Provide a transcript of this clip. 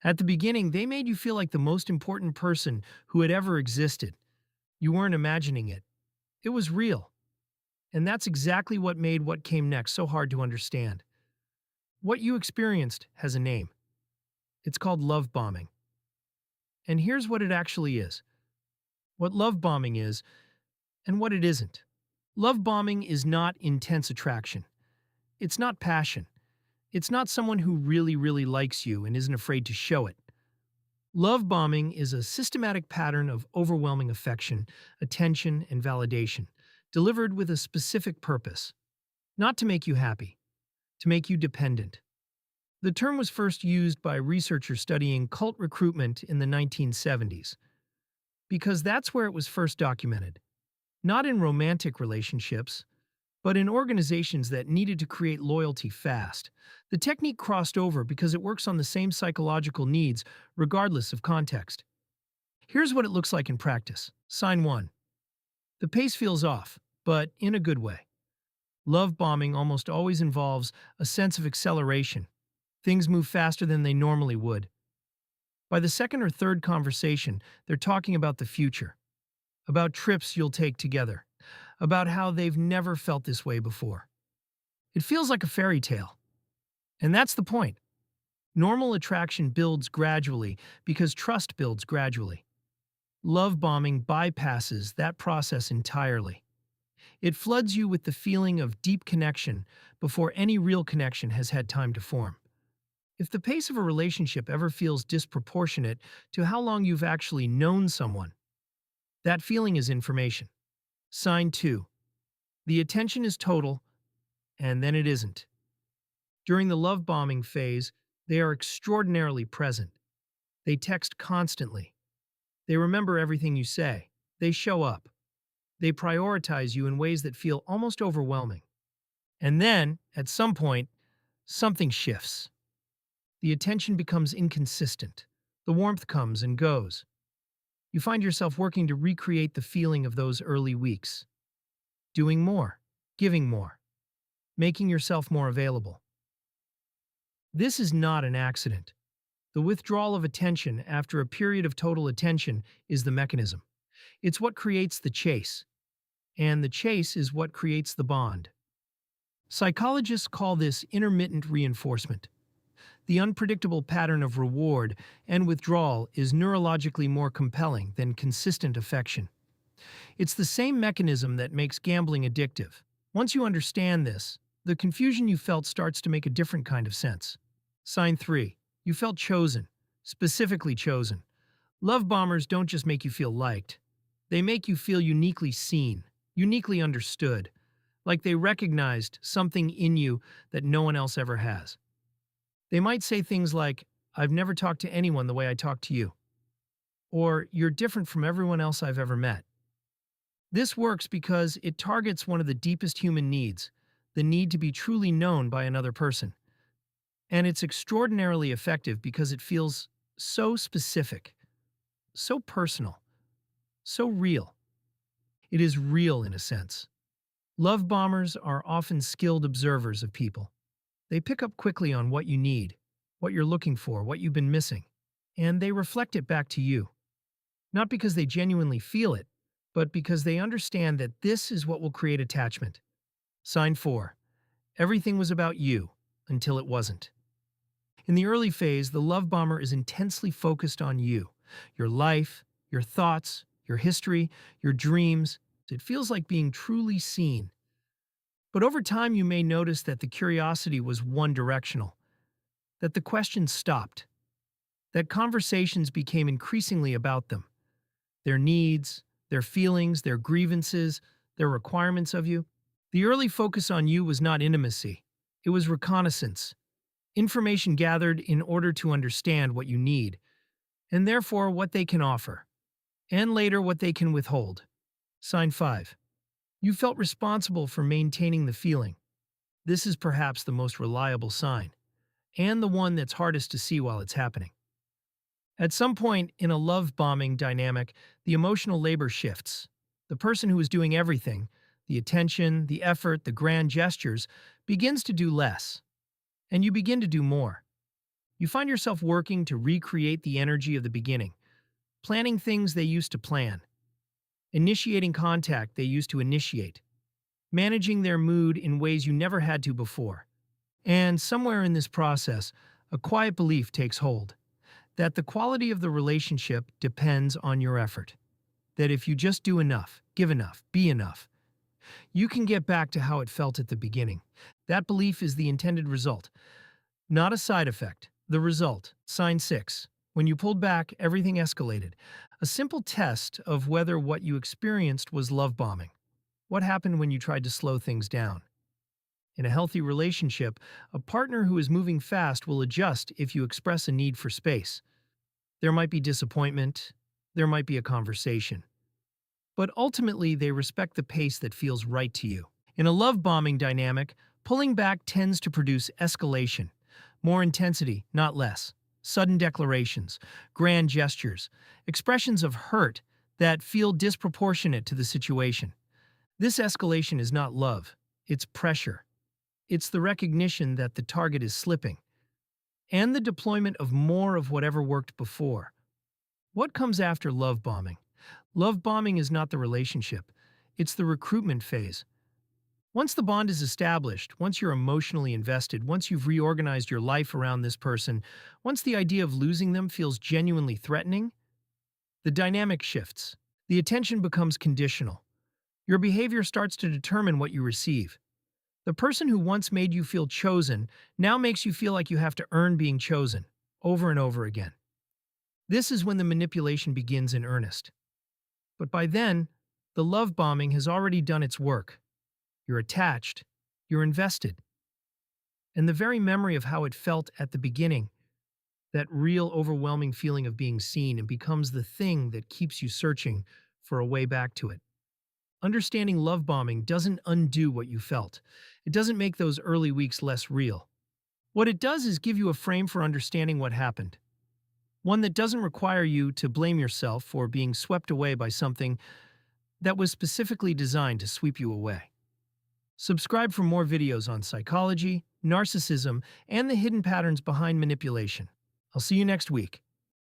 At the beginning, they made you feel like the most important person who had ever existed. You weren't imagining it. It was real. And that's exactly what made what came next so hard to understand. What you experienced has a name. It's called love bombing. And here's what it actually is. What love bombing is and what it isn't. Love bombing is not intense attraction. It's not passion. It's not someone who really, really likes you and isn't afraid to show it. Love bombing is a systematic pattern of overwhelming affection, attention, and validation, delivered with a specific purpose. Not to make you happy, to make you dependent. The term was first used by researchers studying cult recruitment in the 1970s, because that's where it was first documented. Not in romantic relationships, but in organizations that needed to create loyalty fast. The technique crossed over because it works on the same psychological needs, regardless of context. Here's what it looks like in practice. Sign 1. The pace feels off, but in a good way. Love bombing almost always involves a sense of acceleration. Things move faster than they normally would. By the second or third conversation, they're talking about the future, about trips you'll take together, about how they've never felt this way before. It feels like a fairy tale. And that's the point. Normal attraction builds gradually because trust builds gradually. Love bombing bypasses that process entirely. It floods you with the feeling of deep connection before any real connection has had time to form. If the pace of a relationship ever feels disproportionate to how long you've actually known someone, that feeling is information. Sign 2. The attention is total, and then it isn't. During the love bombing phase, they are extraordinarily present. They text constantly. They remember everything you say. They show up. They prioritize you in ways that feel almost overwhelming. And then, at some point, something shifts. The attention becomes inconsistent. The warmth comes and goes. You find yourself working to recreate the feeling of those early weeks. Doing more, giving more, making yourself more available. This is not an accident. The withdrawal of attention after a period of total attention is the mechanism. It's what creates the chase, and the chase is what creates the bond. Psychologists call this intermittent reinforcement. The unpredictable pattern of reward and withdrawal is neurologically more compelling than consistent affection. It's the same mechanism that makes gambling addictive. Once you understand this, the confusion you felt starts to make a different kind of sense. Sign 3. You felt chosen, specifically chosen. Love bombers don't just make you feel liked. They make you feel uniquely seen, uniquely understood, like they recognized something in you that no one else ever has. They might say things like, "I've never talked to anyone the way I talk to you," or "You're different from everyone else I've ever met." This works because it targets one of the deepest human needs, the need to be truly known by another person. And it's extraordinarily effective because it feels so specific, so personal, so real. It is real in a sense. Love bombers are often skilled observers of people. They pick up quickly on what you need, what you're looking for, what you've been missing, and they reflect it back to you. Not because they genuinely feel it, but because they understand that this is what will create attachment. Sign 4. Everything was about you until it wasn't. In the early phase, the love bomber is intensely focused on you, your life, your thoughts, your history, your dreams. It feels like being truly seen. But over time, you may notice that the curiosity was one-directional, that the questions stopped, that conversations became increasingly about them, their needs, their feelings, their grievances, their requirements of you. The early focus on you was not intimacy. It was reconnaissance, information gathered in order to understand what you need, and therefore what they can offer, and later what they can withhold. Sign 5. You felt responsible for maintaining the feeling. This is perhaps the most reliable sign, and the one that's hardest to see while it's happening. At some point in a love bombing dynamic, the emotional labor shifts. The person who is doing everything, the attention, the effort, the grand gestures, begins to do less, and you begin to do more. You find yourself working to recreate the energy of the beginning, planning things they used to plan, initiating contact they used to initiate, managing their mood in ways you never had to before. And somewhere in this process, a quiet belief takes hold that the quality of the relationship depends on your effort. That if you just do enough, give enough, be enough, you can get back to how it felt at the beginning. That belief is the intended result, not a side effect. The result, sign 6. When you pulled back, everything escalated. A simple test of whether what you experienced was love bombing. What happened when you tried to slow things down? In a healthy relationship, a partner who is moving fast will adjust if you express a need for space. There might be disappointment, there might be a conversation, but ultimately they respect the pace that feels right to you. In a love bombing dynamic, pulling back tends to produce escalation, more intensity, not less, sudden declarations, grand gestures, expressions of hurt that feel disproportionate to the situation. This escalation is not love, it's pressure. It's the recognition that the target is slipping, and the deployment of more of whatever worked before. What comes after love bombing? Love bombing is not the relationship, it's the recruitment phase. Once the bond is established, once you're emotionally invested, once you've reorganized your life around this person, once the idea of losing them feels genuinely threatening, the dynamic shifts. The attention becomes conditional. Your behavior starts to determine what you receive. The person who once made you feel chosen now makes you feel like you have to earn being chosen, over and over again. This is when the manipulation begins in earnest. But by then, the love bombing has already done its work. You're attached, you're invested. And the very memory of how it felt at the beginning, that real overwhelming feeling of being seen, and becomes the thing that keeps you searching for a way back to it. Understanding love bombing doesn't undo what you felt. It doesn't make those early weeks less real. What it does is give you a frame for understanding what happened. One that doesn't require you to blame yourself for being swept away by something that was specifically designed to sweep you away. Subscribe for more videos on psychology, narcissism, and the hidden patterns behind manipulation. I'll see you next week.